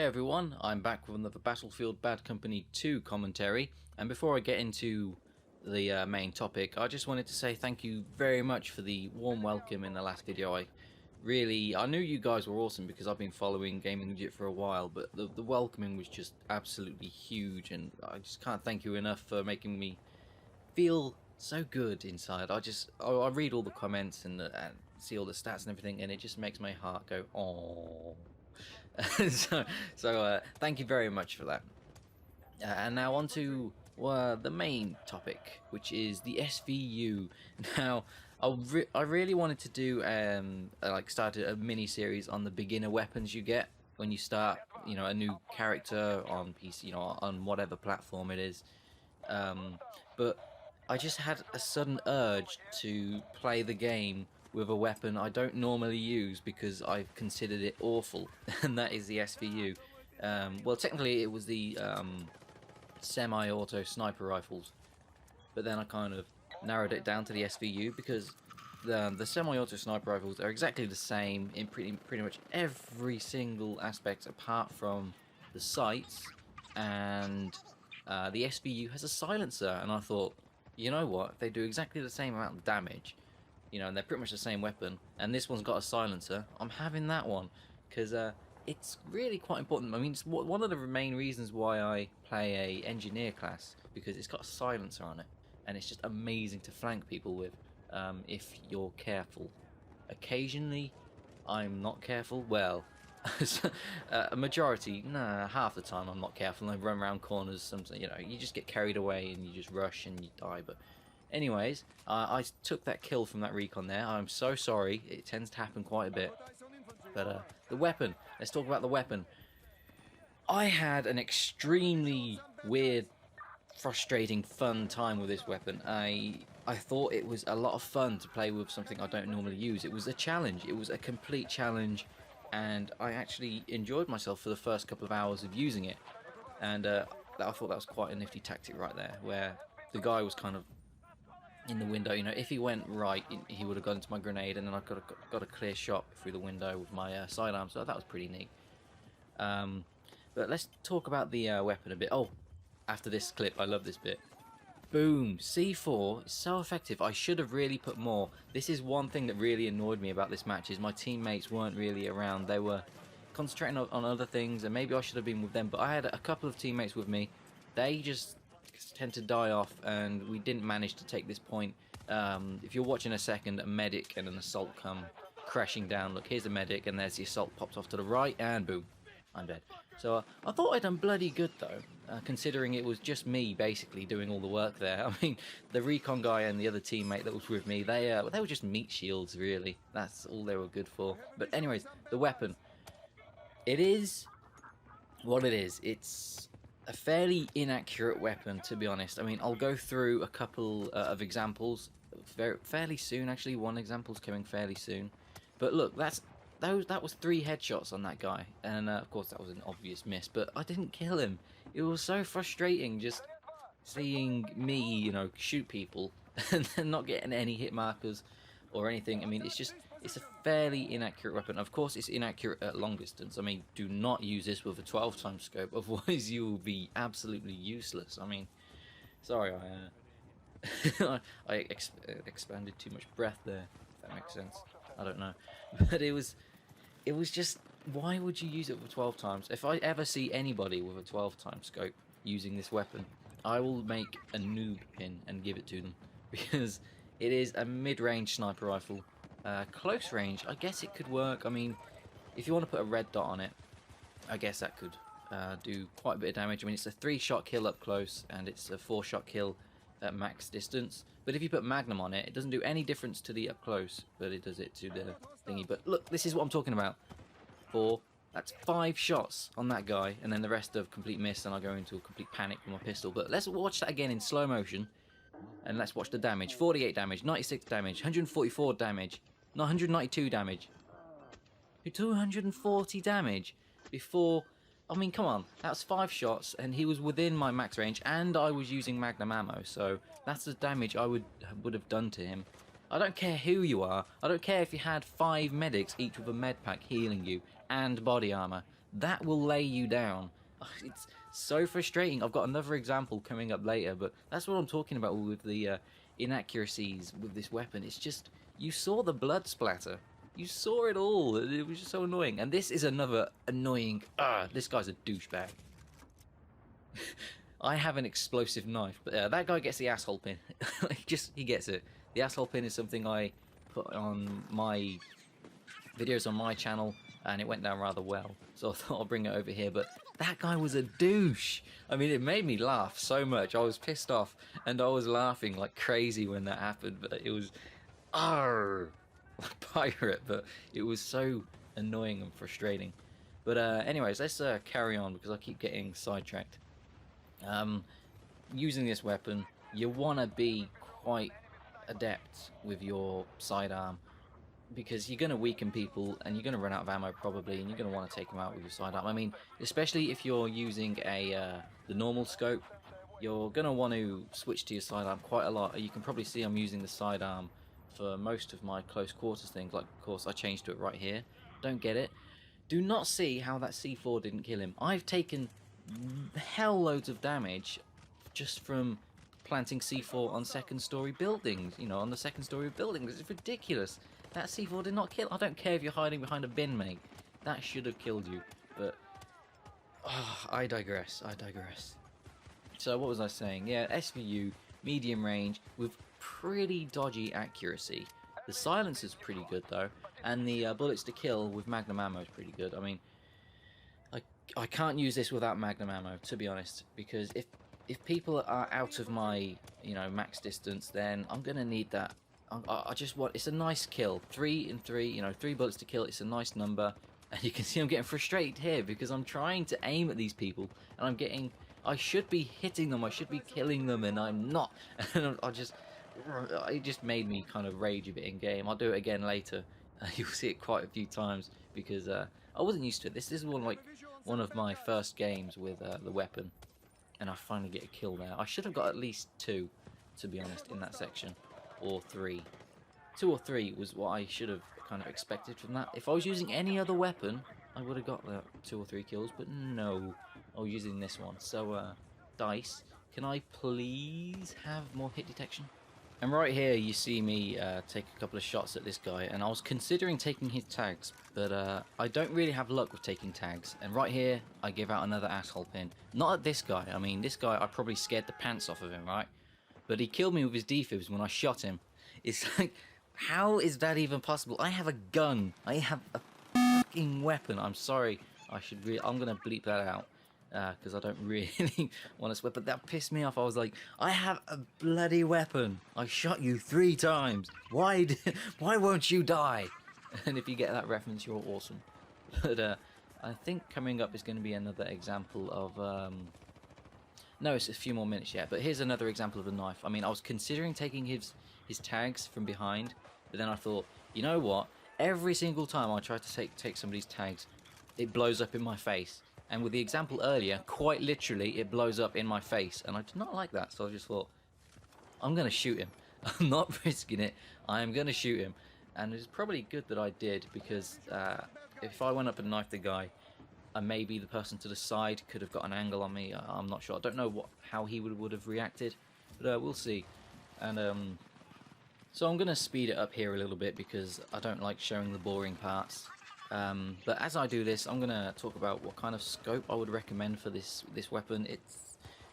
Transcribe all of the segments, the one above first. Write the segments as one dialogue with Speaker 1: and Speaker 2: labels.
Speaker 1: Hey everyone, I'm back with another Battlefield Bad Company 2 commentary, and before I get into the main topic, I just wanted to say thank you very much for the warm welcome in the last video. I knew you guys were awesome because I've been following Gaming Legit for a while, but the welcoming was just absolutely huge, and I just can't thank you enough for making me feel so good inside. I read all the comments and see all the stats and everything, and it just makes my heart go, oh. so thank you very much for that. And now on to the main topic, which is the SVU. Now, I really wanted to do start a mini series on the beginner weapons you get when you start, a new character on PC, on whatever platform it is. But I just had a sudden urge to play the game with a weapon I don't normally use because I've considered it awful, and that is the SVU. Well, technically it was the semi-auto sniper rifles, but then I kind of narrowed it down to the SVU because the semi-auto sniper rifles are exactly the same in pretty much every single aspect apart from the sights, and the SVU has a silencer, and I thought, you know what, if they do exactly the same amount of damage, and they're pretty much the same weapon, and this one's got a silencer, I'm having that one, because it's really quite important. I mean, it's one of the main reasons why I play a engineer class, because it's got a silencer on it, and it's just amazing to flank people with, if you're careful. Occasionally, I'm not careful. Well, a majority, nah, half the time I'm not careful, and I run around corners, something, you just get carried away, and you just rush, and you die, but... Anyways, I took that kill from that Recon there. I'm so sorry. It tends to happen quite a bit. But the weapon. Let's talk about the weapon. I had an extremely weird, frustrating, fun time with this weapon. I thought it was a lot of fun to play with something I don't normally use. It was a challenge. It was a complete challenge. And I actually enjoyed myself for the first couple of hours of using it. And I thought that was quite a nifty tactic right there, where the guy was kind of in the window. If he went right, he would have gone into my grenade, and then I got a clear shot through the window with my sidearm, so that was pretty neat. But let's talk about the weapon a bit. Oh, after this clip, I love this bit. Boom! C4 is so effective. I should have really put more. This is one thing that really annoyed me about this match, is my teammates weren't really around. They were concentrating on other things, and maybe I should have been with them, but I had a couple of teammates with me. They just tend to die off, and we didn't manage to take this point. If you're watching a second, a medic and an assault come crashing down. Look, here's the medic, and there's the assault popped off to the right, and boom, I'm dead. So I thought I'd done bloody good though, considering it was just me basically doing all the work there. I mean, the Recon guy and the other teammate that was with me, they were just meat shields, really. That's all they were good for. But anyways, the weapon. It is what it is. It's a fairly inaccurate weapon, to be honest. I mean, I'll go through a couple of examples fairly soon. Actually, one example's coming fairly soon. But look, that was 3 headshots on that guy, and of course that was an obvious miss. But I didn't kill him. It was so frustrating just seeing me, shoot people and then not getting any hit markers or anything. I mean, it's a fairly inaccurate weapon. Of course, it's inaccurate at long distance. I mean, do not use this with a 12x scope, otherwise you will be absolutely useless. I mean, sorry, I expanded too much breath there, if that makes sense. I don't know. But it was just, why would you use it with 12x? If I ever see anybody with a 12x scope using this weapon, I will make a noob pin and give it to them, because it is a mid-range sniper rifle. Close range, I guess it could work. I mean, if you want to put a red dot on it, I guess that could do quite a bit of damage. I mean, it's a 3-shot kill up close, and it's a 4-shot kill at max distance. But if you put Magnum on it, it doesn't do any difference to the up close, but it does it to the thingy. But look, this is what I'm talking about. That's 5 shots on that guy, and then the rest of complete miss, and I go into a complete panic with my pistol. But let's watch that again in slow motion. And let's watch the damage. 48 damage, 96 damage, 144 damage, not 192 damage. 240 damage before... I mean, come on. That's 5 shots, and he was within my max range, and I was using Magnum ammo, so that's the damage I would have done to him. I don't care who you are. I don't care if you had 5 medics, each with a med pack healing you, and body armor. that will lay you down. It's so frustrating. I've got another example coming up later, but that's what I'm talking about with the inaccuracies with this weapon. It's just, you saw the blood splatter. You saw it all. It was just so annoying. And this is another annoying... this guy's a douchebag. I have an explosive knife, but that guy gets the asshole pin. He gets it. The asshole pin is something I put on my videos on my channel, and it went down rather well. So I thought I'll bring it over here, but that guy was a douche. I mean, it made me laugh so much. I was pissed off, and I was laughing like crazy when that happened, but it was... Arrgh! Like pirate, but it was so annoying and frustrating. But anyways, let's carry on, because I keep getting sidetracked. Using this weapon, you want to be quite adept with your sidearm, because you're going to weaken people and you're going to run out of ammo probably, and you're going to want to take them out with your sidearm. I mean, especially if you're using the normal scope, you're going to want to switch to your sidearm quite a lot. You can probably see I'm using the sidearm for most of my close quarters things. Like, of course, I changed to it right here. Don't get it. Do not see how that C4 didn't kill him. I've taken hell loads of damage just from planting C4 on second story buildings, you know, on the second story of buildings. It's ridiculous. That C4 did not kill. I don't care if you're hiding behind a bin, mate. That should have killed you. But I digress. So what was I saying? Yeah, SVU, medium range with pretty dodgy accuracy. The silence is pretty good though, and the bullets to kill with magnum ammo is pretty good. I mean, I can't use this without magnum ammo, to be honest, because if people are out of my, you know, max distance, then I'm gonna need that. I just want, it's a nice kill. 3 and 3, you know, 3 bullets to kill. It's a nice number, and you can see I'm getting frustrated here because I'm trying to aim at these people, and I should be hitting them. I should be killing them, and I'm not. And it just made me kind of rage a bit in game. I'll do it again later. You'll see it quite a few times because I wasn't used to it. This is one of my first games with the weapon, and I finally get a kill there. I should have got at least 2, to be honest, in that section, or 3. 2 or 3 was what I should have kind of expected from that. If I was using any other weapon, I would have got the 2 or 3 kills, but no, I was using this one. So, dice, can I please have more hit detection? And right here you see me take a couple of shots at this guy, and I was considering taking his tags, but I don't really have luck with taking tags. And right here I give out another asshole pin. Not at this guy. I mean, this guy, I probably scared the pants off of him, right? But he killed me with his defibs when I shot him. It's like, how is that even possible? I have a gun. I have a fucking weapon. I'm sorry. I'm gonna bleep that out. Because I don't really want to sweat, but that pissed me off. I was like, I have a bloody weapon. I shot you 3 times. Why won't you die? And if you get that reference, you're awesome. But I think coming up is going to be another example of... No, it's a few more minutes yet, but here's another example of a knife. I mean, I was considering taking his tags from behind, but then I thought, you know what? Every single time I try to take somebody's tags, it blows up in my face. And with the example earlier, quite literally, it blows up in my face. And I did not like that, so I just thought, I'm going to shoot him. I'm not risking it. I am going to shoot him. And it's probably good that I did, because if I went up and knifed the guy, maybe the person to the side could have got an angle on me. I'm not sure. I don't know how he would have reacted, but we'll see. And so I'm going to speed it up here a little bit, because I don't like showing the boring parts. But as I do this, I'm going to talk about what kind of scope I would recommend for this weapon.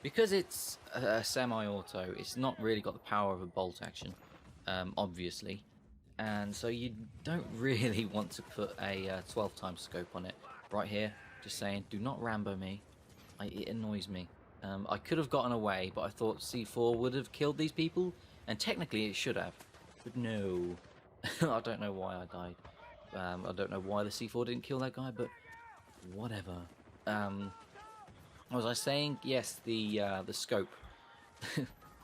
Speaker 1: Because it's a semi-auto, it's not really got the power of a bolt action, obviously. And so you don't really want to put a 12 times scope on it. Right here, just saying, do not Rambo me. It annoys me. I could have gotten away, but I thought C4 would have killed these people, and technically it should have. But no. I don't know why I died. I don't know why the C4 didn't kill that guy, but whatever. Was I saying? Yes, the scope.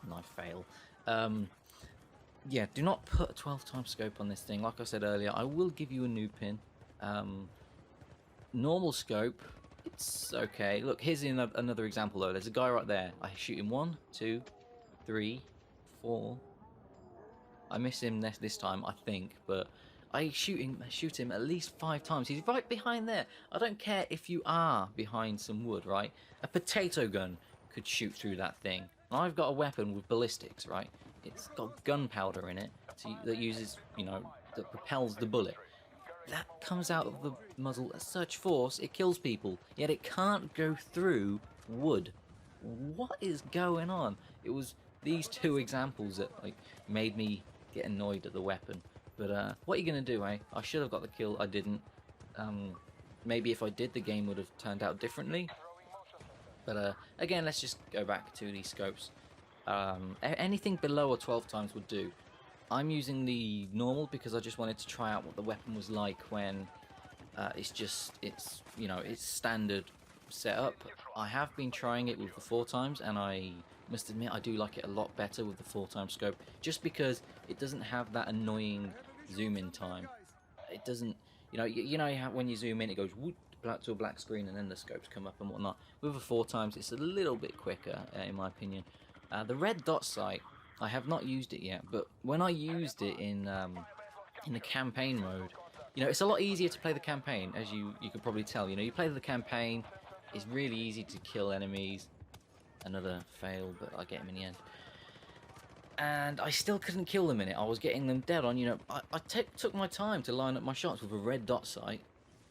Speaker 1: Knife fail. Yeah, do not put a 12 times scope on this thing. Like I said earlier, I will give you a new pin. Normal scope, it's okay. Look, here's another example though. There's a guy right there. I shoot him 1, 2, 3, 4. I miss him this time, I think, but I shoot him at least 5 times. He's right behind there. I don't care if you are behind some wood, right? A potato gun could shoot through that thing. And I've got a weapon with ballistics, right? It's got gunpowder in it that uses, you know, that propels the bullet. That comes out of the muzzle at such force, it kills people. Yet it can't go through wood. What is going on? It was these 2 examples that like made me get annoyed at the weapon. But what are you gonna do, eh? I should have got the kill. I didn't. Maybe if I did, the game would have turned out differently. But again, let's just go back to these scopes. Anything below or 12 times would do. I'm using the normal because I just wanted to try out what the weapon was like when it's you know, it's standard setup. I have been trying it with the 4 times, and I must admit I do like it a lot better with the 4 times scope, just because it doesn't have that annoying zoom in time. It doesn't, you know how when you zoom in it goes whoop, to a black screen and then the scopes come up and whatnot. With the 4 times it's a little bit quicker, in my opinion. The red dot sight, I have not used it yet, but when I used it in the campaign mode, you know, it's a lot easier to play the campaign, as you could probably tell. You know, you play the campaign, it's really easy to kill enemies. Another fail, but I get him in the end. And I still couldn't kill them in it. I was getting them dead on, you know. I took my time to line up my shots with a red dot sight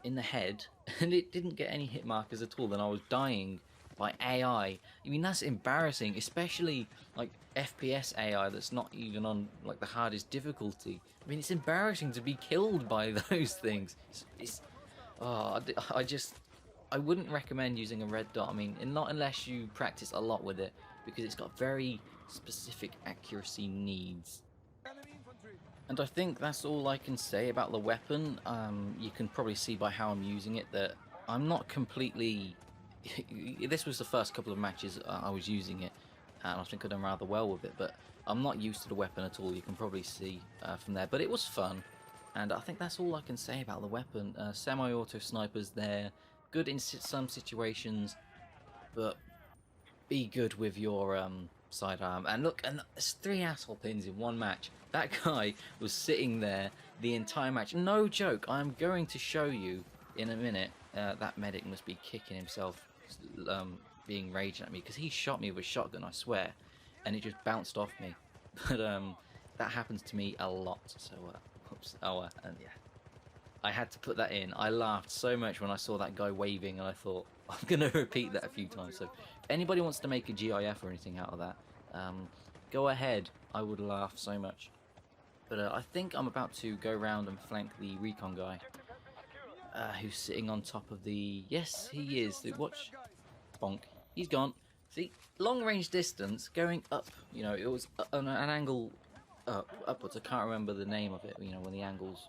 Speaker 1: in the head, and it didn't get any hit markers at all. Then I was dying by AI. I mean, that's embarrassing, especially like FPS AI that's not even on like the hardest difficulty. I mean, it's embarrassing to be killed by those things. I wouldn't recommend using a red dot. I mean, not unless you practice a lot with it, because it's got very specific accuracy needs. And I think that's all I can say about the weapon. You can probably see by how I'm using it that I'm not completely... This was the first couple of matches I was using it, and I think I've done rather well with it, but I'm not used to the weapon at all. You can probably see from there, but it was fun, and I think that's all I can say about the weapon. Semi-auto snipers, they're good in some situations, but be good with your sidearm. And look, and there's 3 asshole pins in one match. That guy was sitting there the entire match. No joke, I'm going to show you in a minute. That medic must be kicking himself, being raging at me, because he shot me with a shotgun, I swear, and it just bounced off me. But that happens to me a lot, so oops. And yeah, I had to put that in. I laughed so much when I saw that guy waving, and I thought, I'm gonna repeat that a few times. So if anybody wants to make a GIF or anything out of that, go ahead. I would laugh so much. But I think I'm about to go around and flank the Recon guy, who's sitting on top of the... Yes, he is. Watch. Bonk. He's gone. See, long range distance, going up. You know, it was an angle upwards. I can't remember the name of it, you know, when the angle's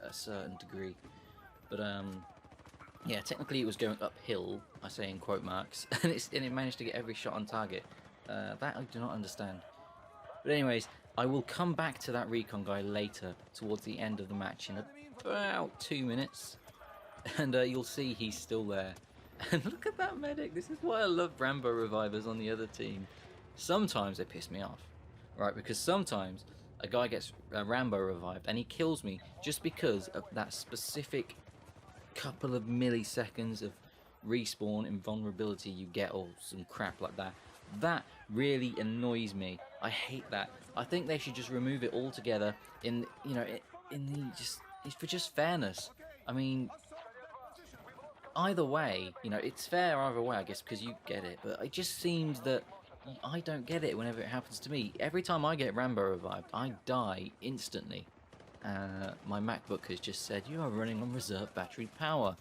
Speaker 1: a certain degree. But, yeah, technically it was going uphill, I say in quote marks, and it managed to get every shot on target. That I do not understand. But anyways, I will come back to that Recon guy later, towards the end of the match, in about 2 minutes, and you'll see he's still there. And look at that medic. This is why I love Rambo revivers on the other team. Sometimes they piss me off, right? Because sometimes a guy gets Rambo revived and he kills me just because of that specific couple of milliseconds of respawn invulnerability you get, or some crap like that. That really annoys me. I hate that. I think they should just remove it altogether. For just fairness. I mean, either way, you know, it's fair either way, I guess, because you get it. But it just seems that I don't get it whenever it happens to me. Every time I get Rambo revived, I die instantly. My MacBook has just said, you are running on reserve battery power.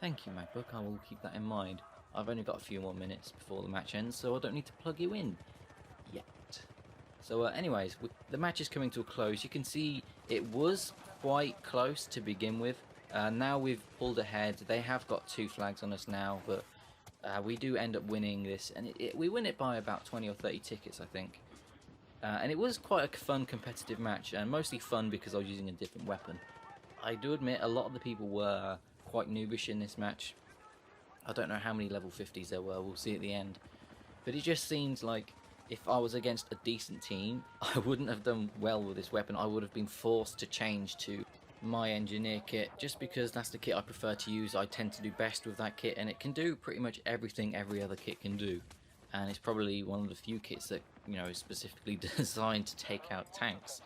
Speaker 1: Thank you, MacBook. I will keep that in mind. I've only got a few more minutes before the match ends, so I don't need to plug you in yet. So anyways, the match is coming to a close. You can see it was quite close to begin with. Now we've pulled ahead. They have got 2 flags on us now, but we do end up winning this, and we win it by about 20 or 30 tickets, I think. And it was quite a fun competitive match, and mostly fun because I was using a different weapon. I do admit a lot of the people were quite noobish in this match. I don't know how many level 50s there were, we'll see at the end. But it just seems like if I was against a decent team, I wouldn't have done well with this weapon. I would have been forced to change to my engineer kit, just because that's the kit I prefer to use. I tend to do best with that kit, and it can do pretty much everything every other kit can do. And it's probably one of the few kits that, you know, is specifically designed to take out tanks.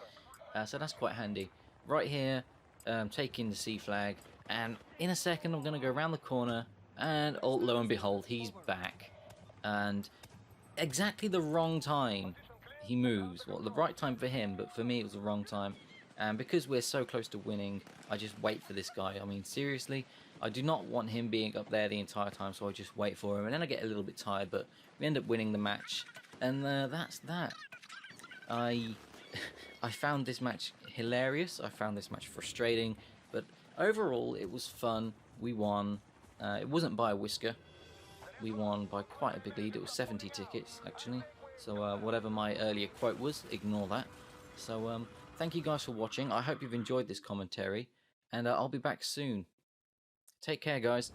Speaker 1: So that's quite handy. Right here, taking the C flag, and in a second I'm going to go around the corner, and oh, lo and behold, he's back. And exactly the wrong time he moves. Well, the right time for him, but for me it was the wrong time. And because we're so close to winning, I just wait for this guy. I mean, seriously, I do not want him being up there the entire time, so I just wait for him. And then I get a little bit tired, but we end up winning the match. And that's that. I found this match hilarious. I found this match frustrating. But overall, it was fun. We won. It wasn't by a whisker. We won by quite a big lead. It was 70 tickets, actually. So whatever my earlier quote was, ignore that. So thank you guys for watching. I hope you've enjoyed this commentary, and I'll be back soon. Take care, guys.